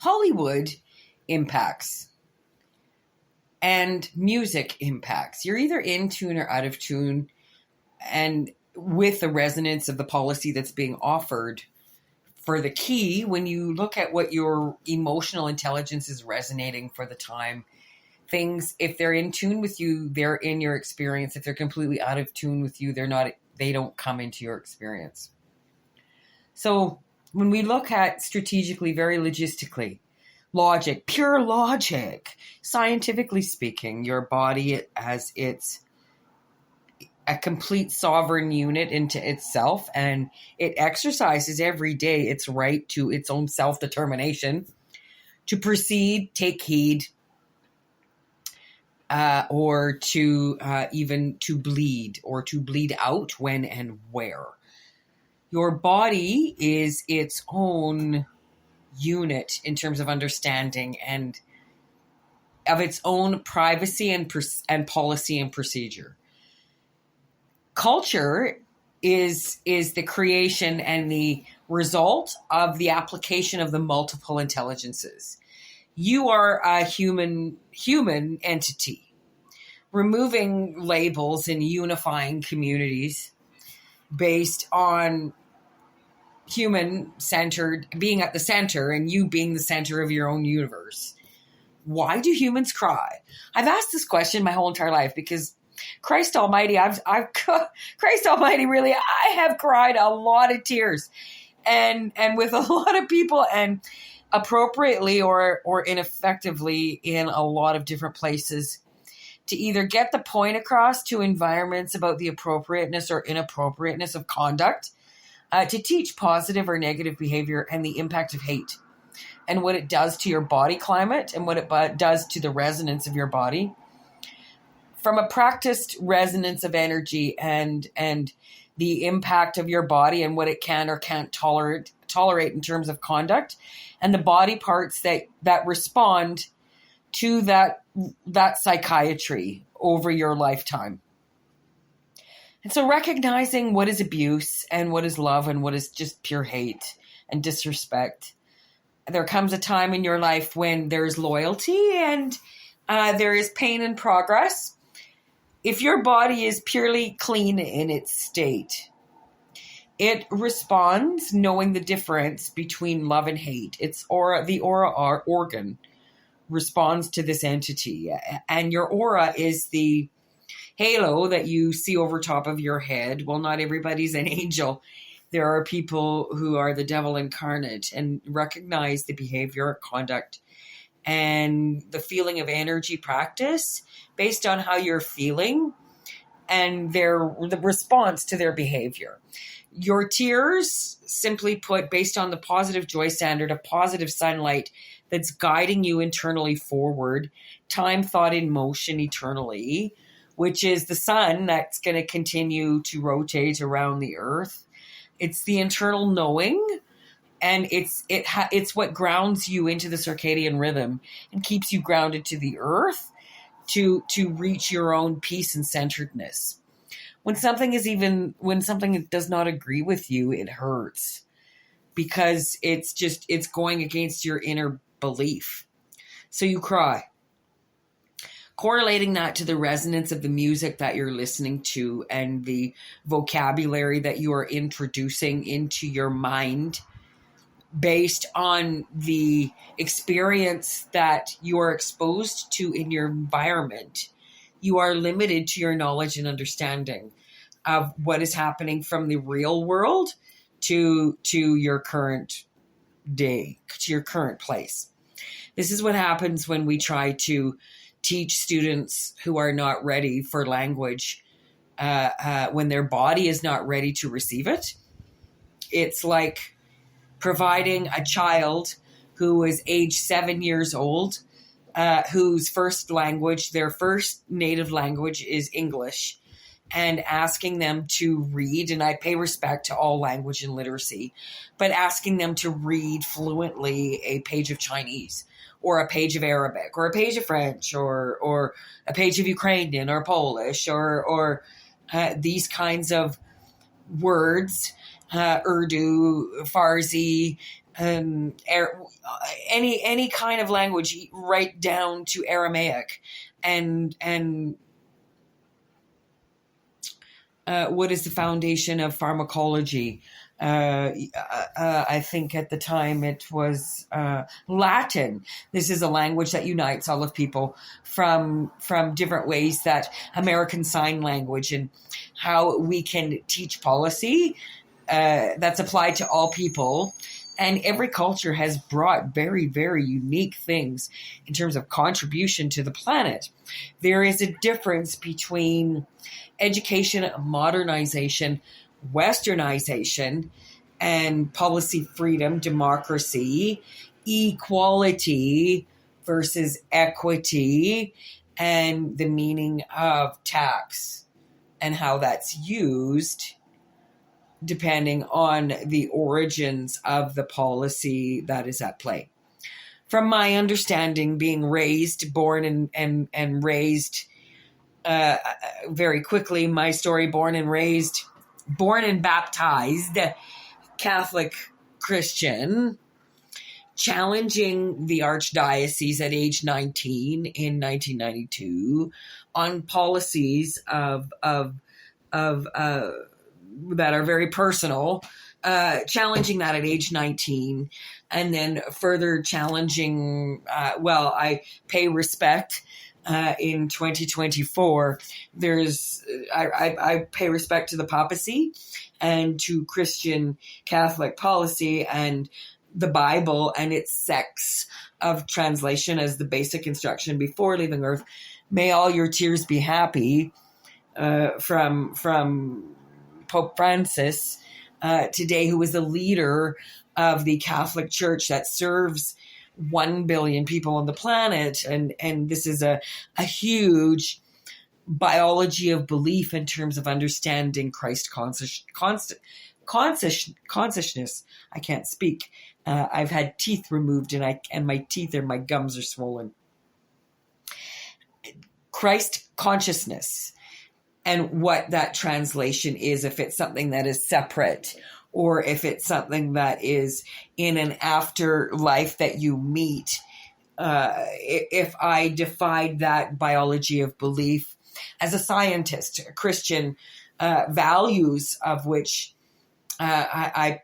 Hollywood impacts and music impacts. You're either in tune or out of tune, and with the resonance of the policy that's being offered. For the key, when you look at what your emotional intelligence is resonating for the time, things, if they're in tune with you, they're in your experience. If they're completely out of tune with you, they don't come into your experience. So when we look at strategically, very logistically, logic, pure logic, scientifically speaking, your body as it's a complete sovereign unit into itself, and it exercises every day its right to its own self-determination to proceed, take heed, or to even to bleed or to bleed out when and where. Your body is its own unit in terms of understanding and of its own privacy and policy and procedure. Culture is the creation and the result of the application of the multiple intelligences. You are a human entity, removing labels and unifying communities based on human-centered, being at the center and you being the center of your own universe. Why do humans cry? I've asked this question my whole entire life because Christ Almighty, Christ Almighty, really, I have cried a lot of tears, and with a lot of people, and appropriately or ineffectively in a lot of different places, to either get the point across to environments about the appropriateness or inappropriateness of conduct, to teach positive or negative behavior and the impact of hate and what it does to your body climate and what it does to the resonance of your body. From a practiced resonance of energy and the impact of your body and what it can or can't tolerate in terms of conduct, and the body parts that respond to that psychiatry over your lifetime. And so recognizing what is abuse and what is love and what is just pure hate and disrespect. There comes a time in your life when there's loyalty and there is pain and progress. If your body is purely clean in its state, it responds knowing the difference between love and hate. Its aura, the aura organ, responds to this entity. And your aura is the halo that you see over top of your head. Well, not everybody's an angel. There are people who are the devil incarnate, and recognize the behavior, conduct, and the feeling of energy practice based on how you're feeling and the response to their behavior. Your tears, simply put, based on the positive joy standard of positive sunlight that's guiding you internally forward, time, thought, in motion eternally, which is the sun that's going to continue to rotate around the earth. It's the internal knowing, and it's what grounds you into the circadian rhythm and keeps you grounded to the earth to reach your own peace and centeredness. When something does not agree with you, it hurts because it's going against your inner belief. So you cry. Correlating that to the resonance of the music that you're listening to and the vocabulary that you are introducing into your mind based on the experience that you are exposed to in your environment, you are limited to your knowledge and understanding of what is happening from the real world to your current day, to your current place. This is what happens when we try to teach students who are not ready for language when their body is not ready to receive it. It's like providing a child who is age 7 years old, whose first language, their first native language is English, and asking them to read, and I pay respect to all language and literacy, but asking them to read fluently a page of Chinese or a page of Arabic or a page of French or a page of Ukrainian or Polish or these kinds of words, Urdu, Farsi, any kind of language, right down to Aramaic, and what is the foundation of pharmacology? I think at the time it was Latin. This is a language that unites all of people from different ways, that American Sign Language, and how we can teach policy that's applied to all people. And every culture has brought very, very unique things in terms of contribution to the planet. There is a difference between education, modernization, westernization, and policy freedom, democracy, equality versus equity, and the meaning of tax and how that's used depending on the origins of the policy that is at play. From my understanding, being born and raised very quickly, my story, born and baptized Catholic Christian, challenging the Archdiocese at age 19 in 1992 on policies of that are very personal, challenging that at age 19, and then further challenging, I pay respect. In 2024, I pay respect to the papacy and to Christian Catholic policy and the Bible and its sects of translation as the basic instruction before leaving Earth. May all your tears be happy, from Pope Francis today, who is the leader of the Catholic Church that serves 1 billion people on the planet. And this is a huge biology of belief in terms of understanding Christ consciousness. I can't speak. I've had teeth removed and my teeth and my gums are swollen. Christ consciousness, and what that translation is, if it's something that is separate, or if it's something that is in an afterlife that you meet. If I defied that biology of belief as a scientist, a Christian, values of which I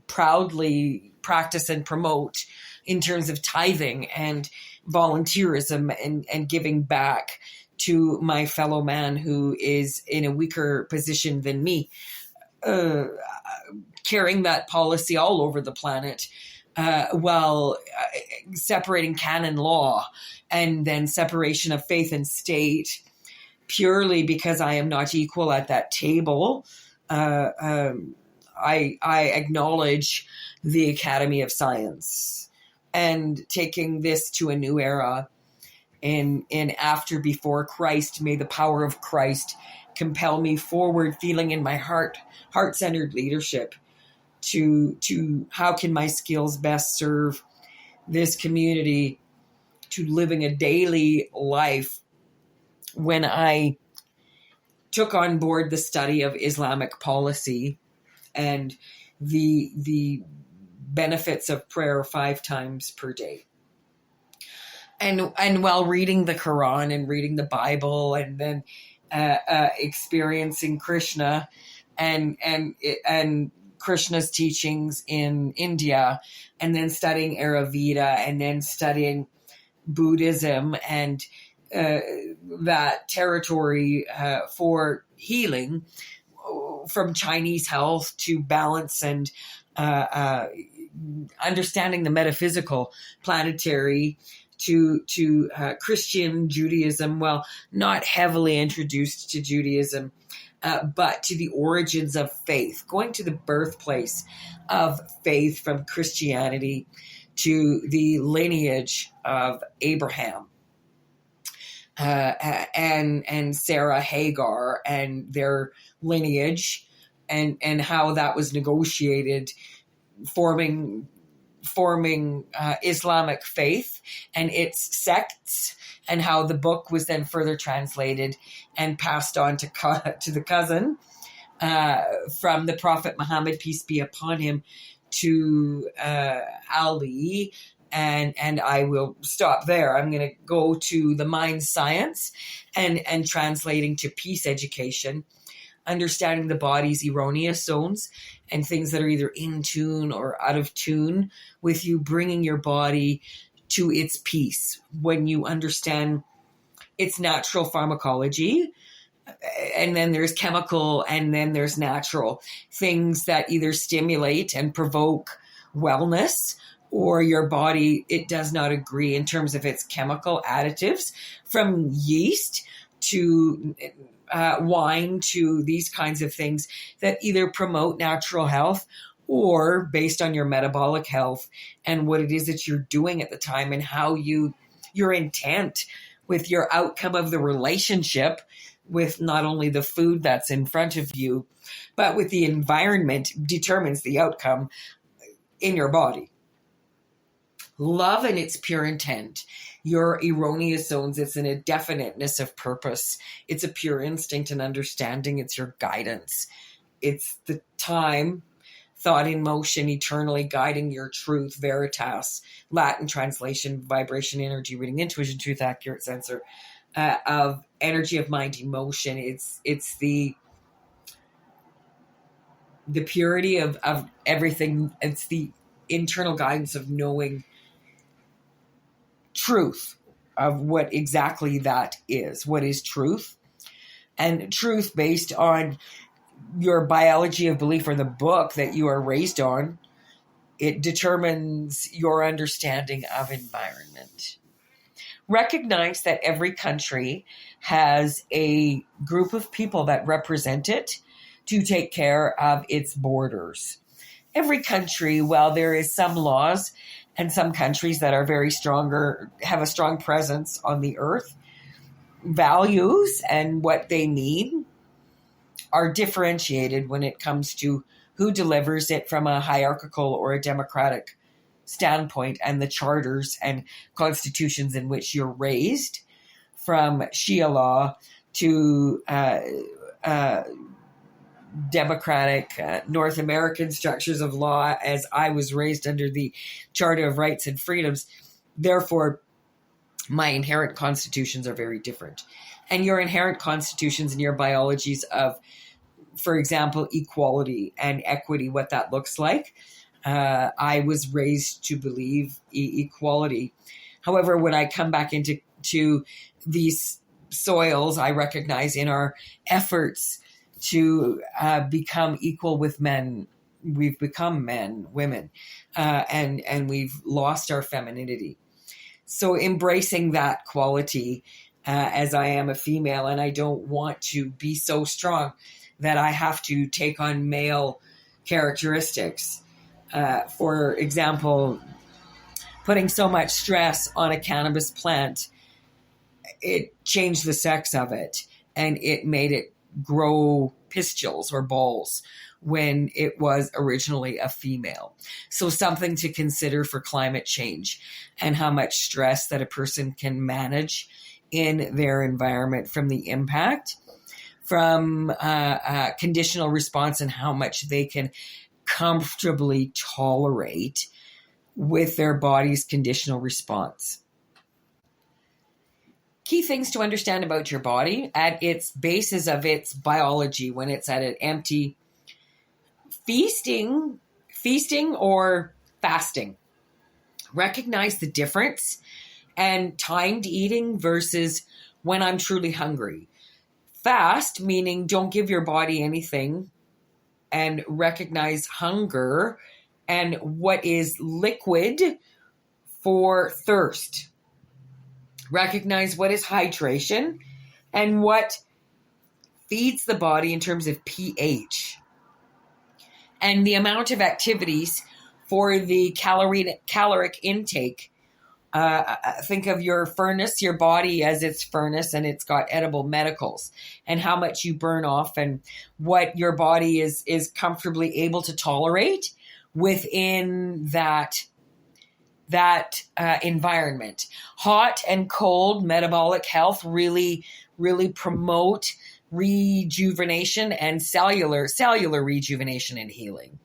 proudly practice and promote in terms of tithing and volunteerism and giving back to my fellow man who is in a weaker position than me, carrying that policy all over the planet, while separating canon law and then separation of faith and state, purely because I am not equal at that table. I acknowledge the Academy of Science, and taking this to a new era in after before Christ, may the power of Christ compel me forward, feeling in my heart-centered leadership to how can my skills best serve this community, to living a daily life. When I took on board the study of Islamic policy and the benefits of prayer 5 times per day, and while reading the Quran and reading the Bible, and then experiencing Krishna and Krishna's teachings in India, and then studying Ayurveda, and then studying Buddhism and that territory for healing, from Chinese health to balance and understanding the metaphysical, planetary, to Christian Judaism, well, not heavily introduced to Judaism, but to the origins of faith, going to the birthplace of faith from Christianity to the lineage of Abraham and Sarah Hagar and their lineage, and how that was negotiated, forming Islamic faith and its sects, and how the book was then further translated and passed on to the cousin from the Prophet Muhammad, peace be upon him, to Ali, and I will stop there. I'm going to go to the mind science and translating to peace education, understanding the body's erroneous zones and things that are either in tune or out of tune with you, bringing your body to its peace when you understand its natural pharmacology. And then there's chemical, and then there's natural things that either stimulate and provoke wellness, or your body, it does not agree in terms of its chemical additives, from yeast to wine to these kinds of things that either promote natural health or based on your metabolic health and what it is that you're doing at the time and how your intent with your outcome of the relationship with not only the food that's in front of you, but with the environment determines the outcome in your body. Love and its pure intent. Your erroneous zones, it's an indefiniteness of purpose. It's a pure instinct and understanding. It's your guidance. It's the time, thought in motion, eternally guiding your truth, veritas, Latin translation, vibration, energy, reading, intuition, truth, accurate sensor, of energy of mind, emotion. It's the purity of everything. It's the internal guidance of knowing truth of what exactly that is. What is truth? And truth based on your biology of belief or the book that you are raised on, it determines your understanding of environment. Recognize that every country has a group of people that represent it to take care of its borders. Every country, while there is some laws and some countries that are very stronger, have a strong presence on the earth, values and what they mean are differentiated when it comes to who delivers it from a hierarchical or a democratic standpoint, and the charters and constitutions in which you're raised, from Shia law to democratic North American structures of law, as I was raised under the Charter of Rights and Freedoms. Therefore, my inherent constitutions are very different. And your inherent constitutions and your biologies of, for example, equality and equity, what that looks like. I was raised to believe equality. However, when I come back into these soils, I recognize in our efforts to become equal with men, we've become men, women, and we've lost our femininity. So embracing that quality as I am a female, and I don't want to be so strong that I have to take on male characteristics. For example, putting so much stress on a cannabis plant, it changed the sex of it, and it made it grow pistules or balls when it was originally a female. So something to consider for climate change and how much stress that a person can manage in their environment from the impact, from conditional response, and how much they can comfortably tolerate with their body's conditional response. Key things to understand about your body at its basis of its biology when it's at an empty, feasting or fasting. Recognize the difference, and timed eating versus when I'm truly hungry. Fast, meaning don't give your body anything, and recognize hunger and what is liquid for thirst. Recognize what is hydration and what feeds the body in terms of pH. And the amount of activities for the caloric intake. Think of your furnace, your body as its furnace, and it's got edible medicals, and how much you burn off and what your body is comfortably able to tolerate within that environment. Hot and cold metabolic health really promote rejuvenation and cellular rejuvenation and healing.